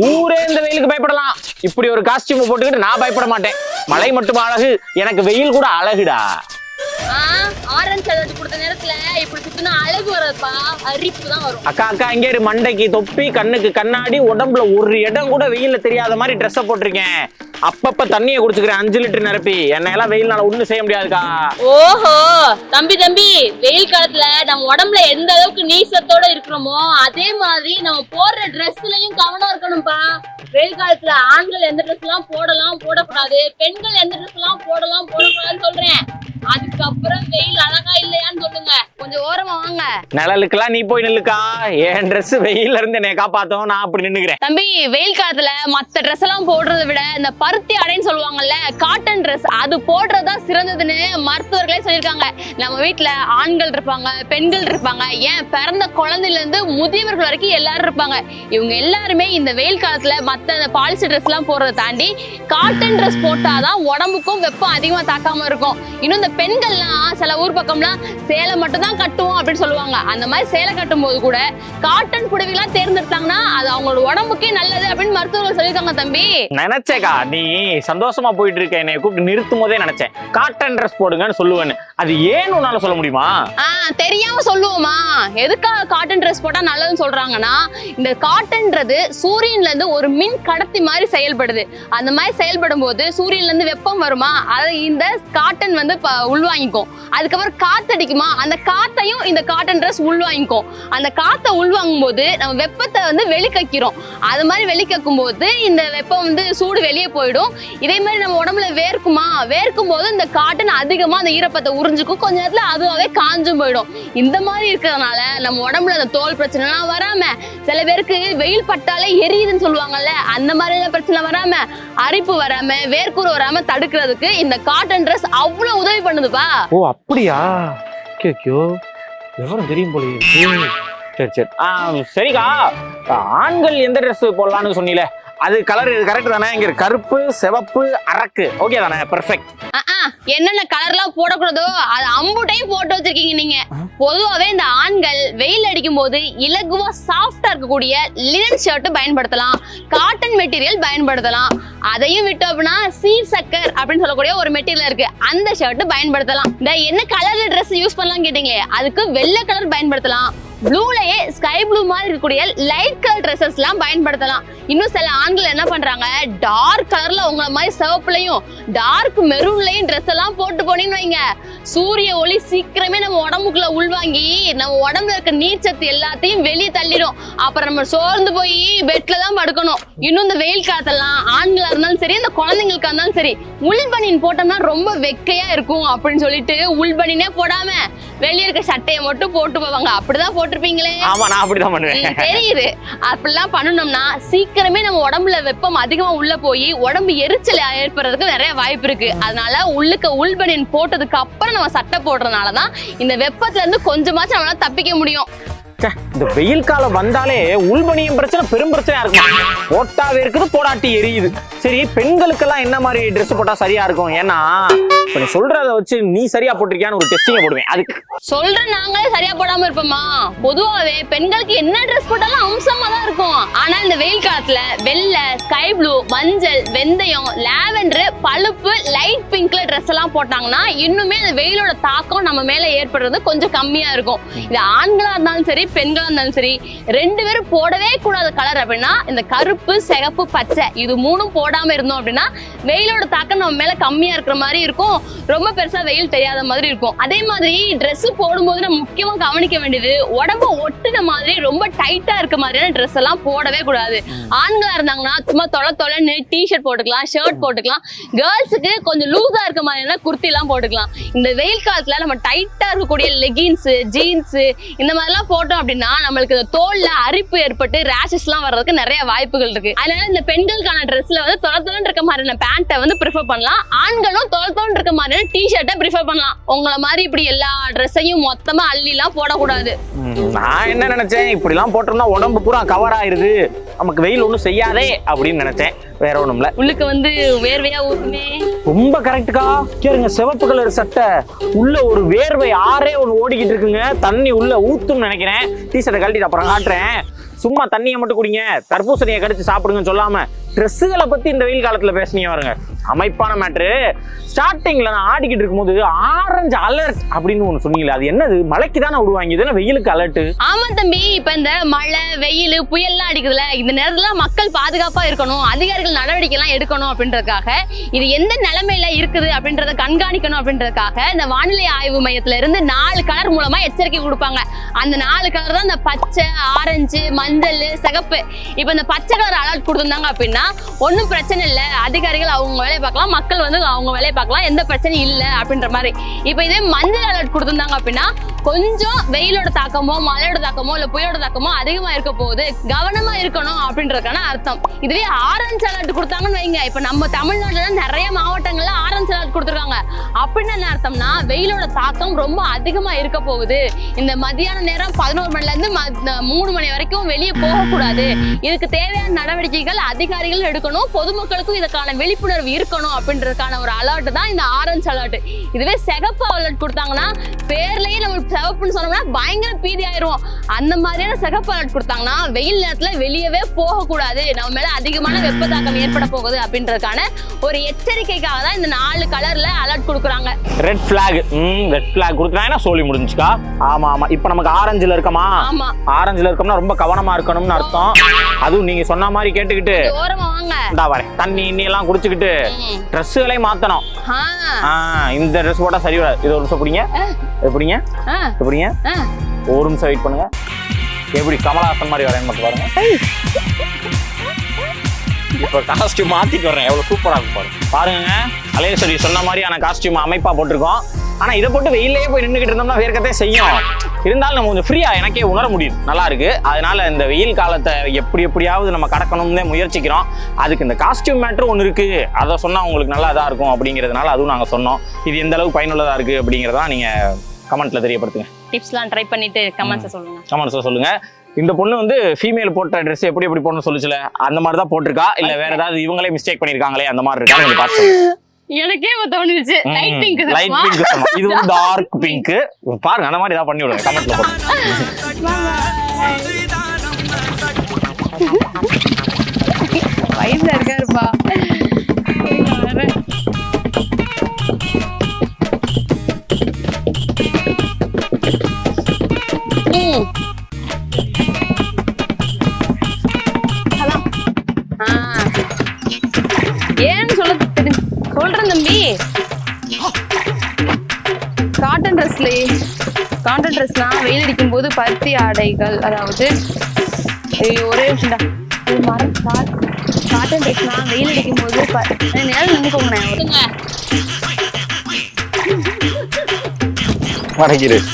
ஊரே இந்த வெயிலுக்கு பயப்படலாம். இப்படி ஒரு காஸ்டியூம் போட்டுக்கிட்டு நான் பயப்பட மாட்டேன். மழை மட்டும் அழகு, எனக்கு வெயில் கூட அழகுடா. ஆரஞ்சு கலர் கொடுத்த நேரத்துல இப்படி சுத்தினா அழகு வரப்பா, அரிப்பு தான் வரும். அக்கா அக்கா இங்கே மண்டைக்கு தொப்பி, கண்ணுக்கு கண்ணாடி, உடம்புல ஒரு இடம் கூட வெயில்ல தெரியாத மாதிரி ட்ரெஸ் போட்டிருக்கேன். அப்பப்ப தண்ணியை குடிச்சுக்கிறேன் 5 லிட்டர் நிரப்பி. என்னையெல்லாம் வெயில்னால ஒண்ணும் செய்ய முடியாதுக்கா. ஓஹோ தம்பி, வெயில் காலத்துல நம்ம உடம்புல எந்த அளவுக்கு நீசத்தோட இருக்கிறோமோ அதே மாதிரி நம்ம போடுற ட்ரெஸ்லயும் கவனம் இருக்கணும்பா. வெயில் காலத்துல ஆண்கள் எந்த ட்ரெஸ் எல்லாம் போடலாம் போடக்கூடாது, பெண்கள் எந்த ட்ரெஸ் எல்லாம் போடலாம் போடக்கூடாதுன்னு சொல்றேன். அதுக்கப்புறம் வெயில் அழகா இல்லையான்னு சொல்லுங்க. கொஞ்சம் ஓரமா வாங்க. நிழலுக்கெல்லாம் நீ போய் நில்லுக்கா. என் ட்ரெஸ் வெயில்ல இருந்து என்னை காப்பாத்தும், நான் அப்படி நின்னுக்கிறேன். தம்பி, வெயில் காலத்துல மத்த ட்ரெஸ் எல்லாம் போடுறதை விட இந்த பருத்தி ஆடைன்னு சொல்லுவாங்கல்ல, காட்டன் ட்ரெஸ், அது போடுறதா சிறந்ததுன்னு மருத்துவர்களே சொல்லியிருக்காங்க. நம்ம வீட்டுல ஆண்கள் இருப்பாங்க, பெண்கள் இருப்பாங்க, ஏன் பிறந்த குழந்தையில இருந்து முதியவர்கள் வரைக்கும் எல்லாரும் இருப்பாங்க. இவங்க எல்லாருமே இந்த வெயில் காலத்துல மத்த பாலிஸ்டர் ட்ரெஸ் எல்லாம் போடுறதை தாண்டி காட்டன் ட்ரெஸ் போட்டாதான் உடம்புக்கும் வெப்பம் அதிகமா தாக்காம இருக்கும். இன்னும் இந்த பெண்கள்லாம் சில ஊர் பக்கம்லாம் சேலை மட்டும் தான் கட்டுவோம் அப்படின்னு சொல்லுவாங்க. அந்த மாதிரி சேலை கட்டும் போது கூட காட்டன் புடவைகளா தேர்ந்தெடுத்தாங்கன்னா அது அவங்களோட உடம்புக்கே நல்லது அப்படின்னு மருத்துவர்கள் சொல்லியிருக்காங்க. தம்பி, நினைச்சேக்கா நீ சந்தோஷமா போயிட்டு இருக்க, என்னை கூப்பிட்டு நிறுத்தும் போதே நினைச்சேன் காட்டன் ட்ரெஸ் போடுங்கன்னு சொல்லுவேன்னு. அது ஏன்னு உன்னால சொல்ல முடியுமா? தெரியாம சொல்லுவோமா? எதுக்காக காட்டன் ட்ரெஸ் போட்டா நல்லதுன்னு சொல்றாங்கன்னா, இந்த காட்டன்றது சூரியன்ல இருந்து ஒரு மின் கடத்தி மாதிரி செயல்படுது. அந்த மாதிரி செயல்படும் போது சூரியன்ல இருந்து வெப்பம் வருமா, அதை இந்த காட்டன் வந்து உள்வாங்கிக்கும். அதுக்கப்புறம் காத்தடிக்குமா, அந்த காத்தையும் இந்த காட்டன் ட்ரெஸ் உள்வாங்கிக்கும். அந்த காத்தை உள்வாங்கும் போது நம்ம வெப்பத்தை வந்து வெளிக்கிறோம். அது மாதிரி வெளிக்கும் போது இந்த வெப்பம் வந்து சூடு வெளியே போயிடும். இதே மாதிரி நம்ம உடம்புல வேர்க்குமா, வேர்க்கும் போது இந்த காட்டன் அதிகமா அந்த ஈரப்பத்தை உறிஞ்சுக்கும். கொஞ்ச நேரத்துல அதுவாகவே காஞ்சும் போயிடும். இந்த மாதிரி இருக்கிறதுனால நம்ம உடம்புல அந்த தோல் பிரச்சனை எல்லாம் வராம, சில பேருக்கு வெயில் பட்டாலே எரியுதுன்னு சொல்லுவாங்கல்ல, அந்த மாதிரி பிரச்சனை வராம, அரிப்பு வராம, வேர்க்குரு வராம தடுக்கிறதுக்கு இந்த காட்டன் ட்ரெஸ் அவ்வளவு உதவி பண்ணுதுப்பா. ஓ அப்படியா? கேக்கியோ எவரும் தெரியும் போல. சரி சரிக்கா, ஆண்கள் எந்த ட்ரெஸ் போடலான்னு சொன்னீல, அது கலர் கரெக்ட் தானே? இங்க கருப்பு, சிவப்பு, அரக்கு ஓகே தானே? பெர்ஃபெக்ட். என்னென்ன கலர்லாம் போடக்கூடாதோ அது அம்புட்டையும் போட்டு வச்சிருக்கீங்க நீங்க. பொதுவாகவே இந்த ஆண்கள் வெயில் அடிக்கும் போது இலகுவா சாஃப்டா இருக்கக்கூடிய லினன் ஷர்ட் பயன்படுத்தலாம், காட்டன் மெட்டீரியல் பயன்படுத்தலாம். அதையும் விட்டோம் அப்படின்னா சீர் சக்கர் அப்படின்னு சொல்லக்கூடிய ஒரு மெட்டீரியல் இருக்கு, அந்த ஷர்ட் பயன்படுத்தலாம். இந்த என்ன கலர்ல ட்ரெஸ் யூஸ் பண்ணலாம் கேட்டீங்களே, அதுக்கு வெள்ளை கலர் பயன்படுத்தலாம். ப்ளூலயே ஸ்கை ப்ளூ மாதிரி இருக்கக்கூடிய லைட் கலர் ட்ரெஸ்ஸஸ் எல்லாம் பயன்படுத்தலாம். இன்னும் சில ஆண்கள் என்ன பண்றாங்க, டார்க் கலர்ல உங்களை மாதிரி சிவப்புலையும் டார்க் மெரூன்லயும் ட்ரெஸ் எல்லாம் போட்டு போனீங்கன்னு வைங்க, சூரிய ஒளி சீக்கிரமே நம்ம உடம்புக்குள்ள உள்வாங்கி நம்ம உடம்புல இருக்க நீர் சத்து எல்லாத்தையும் வெளியே தள்ளிடும். அப்புறம் நம்ம சோர்ந்து போய் பெட்ல தான் படுக்கணும். இன்னும் இந்த வெயில் காலத்தெல்லாம் ஆண்களா இருந்தாலும் சரி, இந்த குழந்தைங்களுக்கு இருந்தாலும் சரி, உள்பனின் போட்டோம்னா ரொம்ப வெக்கையா இருக்கும் அப்படின்னு சொல்லிட்டு உள்பனினே போடாம வெளியே இருக்க சட்டையை மட்டும் போட்டு போவாங்க. அப்படிதான் போட்டிருப்பீங்களே? ஆமா, நான் அப்படிதான் பண்ணுவேன். தெரியுது. அப்படிலாம் பண்ணணும்னா சீக்கிரமே நம்ம உடம்புல வெப்பம் அதிகமா உள்ள போய் உடம்பு எரிச்சல் ஏற்படுறதுக்கு நிறைய வாய்ப்பு இருக்கு. அதனால உள்ளுக்க உள்பனியன் போட்டதுக்கு அப்புறம் நம்ம சட்டை போடுறதுனாலதான் இந்த வெப்பத்துல இருந்து கொஞ்சமாச்சும் நம்மளால தப்பிக்க முடியும். இந்த வெயில் காலம் வந்தாலே உள்பனியம் பிரச்சனை பெரும் பிரச்சனையா இருக்கும். போட்டாவே இருக்குது, போடாட்டி எரியுது. சரி, பெண்களுக்கெல்லாம் என்ன மாதிரி ட்ரெஸ் போட்டா சரியா இருக்கும்? ஏன்னா இப்ப நீ சொல்றத வச்சு நீ சரியா போட்டிருக்கியான்னு ஒரு டெஸ்டிங்க போடுவேன். அதுக்கு சொல்ற நாங்களே சரியா போடாம இருப்போமா? பொதுவாவே பெண்களுக்கு என்ன ட்ரெஸ் போட்டாலும் அம்சமா தான் இருக்கும். ஆனா இந்த வெயில் காலத்துல வெள்ளை, ஸ்கை ப்ளூ, மஞ்சள், வெந்தயம், லாவெண்டர், பழுப்பு, லைட் பிங்க்ல ட்ரெஸ் எல்லாம் போட்டாங்கன்னா இன்னுமே அந்த வெயிலோட தாக்கம் நம்ம மேல ஏற்படுறது கொஞ்சம் கம்மியா இருக்கும். இது ஆண்களா இருந்தாலும் சரி, பெண்களா இருந்தாலும் சரி, 2 பேரும் போடவே கூடாத கலர் அப்படின்னா இந்த கருப்பு, சிகப்பு, பச்சை, இது 3ம் போடாம இருந்தோம் அப்படின்னா வெயிலோட தாக்கம் நம்ம மேல கம்மியா இருக்கிற மாதிரி இருக்கும். ரொம்ப பெருசா வெயில் தெரியாத மாதிரி இருக்கும். அதே மாதிரி ட்ரெஸ் போடும்போது நம்ம முக்கியமா கவனிக்க வேண்டியது, உடம்பு ஒட்டுன மாதிரி ரொம்ப டைட்டா இருக்க மாதிரியான ட்ரெஸ் எல்லாம் போடவே கூடாது. ஆண்களா இருந்தாங்கன்னா சும்மா தொலைன்னு டிஷர்ட் போட்டுக்கலாம், ஷர்ட் போட்டுக்கலாம். கேர்ள்ஸுக்கு கொஞ்சம் லூஸா இருக்க மாதிரியான குர்த்தி எல்லாம் போட்டுக்கலாம். இந்த வெயில் காலத்துல நம்ம டைட்டா இருக்கக்கூடிய லெகின்ஸ், ஜீன்ஸ் இந்த மாதிரிலாம் போட்டோம் அப்படின்னா நம்மளுக்கு தோல்ல அரிப்பு ஏற்பட்டு ரேஷஸ் எல்லாம் வர்றதுக்கு நிறைய வாய்ப்புகள் இருக்கு. அதனால இந்த பெண்களுக்கான ட்ரெஸ்ல வந்து தொலைன்னு இருக்க மாதிரியான பேண்ட்டை வந்து ப்ரிஃபர் பண்ணலாம். ஆண்களும் தொலைன்னு இருக்க மாதிரியான டிஷர்ட்டை ப்ரிஃபர் பண்ணலாம். உங்களை மாதிரி இப்படி எல்லா ட்ரெஸ்ஸையும் மொத்தமா அள்ளிலாம் போடக்கூடாது. நான் என்ன நினைச்சேன், இப்படி எல்லாம் போட்டோம்னா உடம்பு பூரா கவர் ஆயிருது, நமக்கு வெயில் ஒண்ணும் செய்யாதே அப்படின்னு நினைச்சேன். வேற ஒண்ணும் இல்ல, உள்ளுக்கு வந்து வேர்வையா ஊத்துமே. ரொம்ப கரெக்டுக்கா. கேளுங்க, சிவப்பு கலர் சட்டை உள்ள ஒரு வேர்வை ஆறே ஒண்ணு ஓடிக்கிட்டு இருக்குங்க. தண்ணி உள்ள ஊத்துன்னு நினைக்கிறேன். டிஷர்ட்டை கழட்டிட்டு அப்புறம் காட்டுறேன். சும்மா தண்ணியை மட்டும் குடிங்க, தர்பூசணியை கடிச்சு சாப்பிடுங்கன்னு சொல்லாம ட்ரெஸ்ஸுகளை பத்தி இந்த வெயில் காலத்துல பேசுனீங்க பாருங்க, அமைப்பான மேட்ரு. ஸ்டார்டிங்ல நான் ஆடிக்கிட்டு இருக்கும்போது ஆரஞ்சு அலர்ட் அப்படின்னு ஒண்ணு சொன்னீங்களே, அது என்னது? மழைக்கு தானே விடுவாங்க, இது என்ன வெயிலுக்கு அலர்ட்? ஆமா தம்பி, இப்ப இந்த மழை வெயில் புயல்லாம் அடிக்குதுல, இந்த நேரத்துல மக்கள் பாதுகாப்பா இருக்கணும், அதிகாரிகள் நடவடிக்கை எல்லாம் எடுக்கணும் அப்படின்றதுக்காக, இது எந்த நிலைமையில இருக்குது அப்படின்றத கண்காணிக்கணும் அப்படின்றதுக்காக இந்த வானிலை ஆய்வு மையத்துல இருந்து 4 கலர் மூலமா எச்சரிக்கை கொடுப்பாங்க. அந்த 4 கலர் தான் இந்த பச்சை, ஆரஞ்சு, மஞ்சள், சிகப்பு. இப்ப இந்த பச்சை கலர் அலர்ட் கொடுத்திருந்தாங்க அப்படின்னா ஒன்னும் பிரச்சனை இல்ல, அதிகாரிகள் அவங்க வேலையை பார்க்கலாம், மக்கள் வந்து அவங்க வேலையை பார்க்கலாம், எந்த பிரச்சனையும் இல்ல அப்படின்ற மாதிரி. இப்ப இதே மஞ்சள் அலர்ட் கொடுத்திருந்தாங்க அப்படின்னா கொஞ்சம் வெயிலோட தாக்கமோ மழையோட தாக்கமோ இல்ல புயலோட தாக்கமோ அதிகமா இருக்க போகுது, கவனமா இருக்கணும் அப்படின்றதுக்கான அர்த்தம். இதுவே ஆரஞ்சு அலர்ட் கொடுத்தாங்கன்னு வைங்க, இப்ப நம்ம தமிழ்நாட்டுல நிறைய மாவட்டங்கள்ல ஆரஞ்சு அலர்ட் கொடுத்துருக்காங்க. அப்படின்னு என்ன அர்த்தம்னா வெயிலோட தாக்கம் ரொம்ப அதிகமா இருக்க போகுது, இந்த மதியான நேரம் 11 மணில இருந்து 3 மணி வரைக்கும் வெளியே போகக்கூடாது, இதுக்கு தேவையான நடவடிக்கைகள் அதிகாரிகள் எடுக்கணும், பொதுமக்களுக்கும் இதுக்கான விழிப்புணர்வு இருக்கணும் அப்படின்றதுக்கான ஒரு அலர்ட் தான் இந்த ஆரஞ்சு அலர்ட். இதுவே சிகப்பு அலர்ட் கொடுத்தாங்கன்னா பேர்லயே நம்ம சிவப்புன்னு சொன்னோம்னா பயங்கர பீதி ஆயிரும். அந்த மாதிரியான சிகப்பு அலர்ட் கொடுத்தாங்கன்னா வெயில் நேரத்துல வெளியவே போகக்கூடாது, நம்ம மேல அதிகமான வெப்ப தாக்கம் ஏற்பட போகுது அப்படின்றதுக்கான ஒரு எச்சரிக்கைக்காக தான் இந்த 4 கலர்ல அலர்ட் கொடுக்குறாங்க. ரெட் பிளாக், ரெட் பிளாக் கொடுக்குறாங்கன்னா சொல்லி முடிஞ்சுக்கா. ஆமா ஆமா, இப்ப நமக்கு ஆரஞ்சுல இருக்கமா? ஆமா, ஆரஞ்சுல இருக்கோம்னா ரொம்ப கவனமா இருக்கணும்னு அர்த்தம். அதுவும் நீங்க சொன்ன மாதிரி கேட்டுக்கிட்டு ஓரமா வாங்க, இந்தா வரேன், தண்ணி இன்னி எல்லாம் குடிச்சுக்கிட்டு ட்ரெஸ்ஸுகளை மாத்தணும். இந்த ட்ரெஸ் போட்டா சரி வராது. இது ஒரு நிமிஷம் பிடிங்க, எப்படிங்க எப்படிங்க, ஒரு நிமிஷம் வெயிட் பண்ணுங்க. எப்படி கமலஹாசன் மாதிரி வரேன்னு மட்டும் பாருங்க. இப்ப காஸ்டியூம் மாத்திட்டு வரேன், எவ்வளவு சூப்பரா இருக்கு பாருங்க. பாருங்க அலேஸ்வரி சொன்ன மாதிரியான காஸ்டியூம் அமைப்பா போட்டிருக்கோம். ஆனா இதை போட்டு வெயிலே போய் நின்றுகிட்டு இருந்தோம்னா வேர்க்கத்தே செய்யும். இருந்தாலும் நம்ம கொஞ்சம் ஃப்ரீயா எனக்கே உணர முடியும், நல்லா இருக்கு. அதனால இந்த வெயில் காலத்தை எப்படியாவது நம்ம கடக்கணும்னு முயற்சிக்கிறோம். அதுக்கு இந்த காஸ்டியூம் மேட்ரு ஒன்று இருக்கு, அதை சொன்னா உங்களுக்கு நல்லா இதா இருக்கும் அப்படிங்கிறதுனால அதுவும் நாங்க சொன்னோம். இது எந்த அளவுக்கு பயனுள்ளதா இருக்கு அப்படிங்கிறதா நீங்க கமெண்ட்ல தெரியப்படுத்துங்க. டிப்ஸ்லாம் ட்ரை பண்ணிட்டு கமெண்ட்ஸ்ல சொல்லுங்க. கமெண்ட்ஸ்ல சொல்லுங்க. இந்த பொண்ணு வந்து ஃபீமேல் போட்ட ட்ரெஸ் எப்படி போடணும்னு சொல்லுச்சுல, அந்த மாதிரி தான் போட்டிருக்கா, இல்ல வேற ஏதாவது இவங்களே மிஸ்டேக் பண்ணிருக்காங்களே அந்த மாதிரி இருக்கா நீங்க பார்த்து. எனக்கே தோணுச்சு லைட் பிங்க், லைட் பிங்க் சொன்னா, இது வந்து டார்க் பிங்க். பாருங்க அந்த மாதிரி ஏதாவது பண்ணி விடுங்க கமெண்ட்ல போடுங்க. வைப்ல இருக்காருப்பா. ஏன்னு சொல்றேன் தம்பி. காட்டன் ட்ரெஸ்லாம் வெயில் அடிக்கும் போது பருத்தி ஆடைகள், அதாவது ஒரே விஷயம் காட்டன் ட்ரெஸ்லாம் வெயில் அடிக்கும் போது நேரம் நின்றுக்கோங்க. வணக்கம்.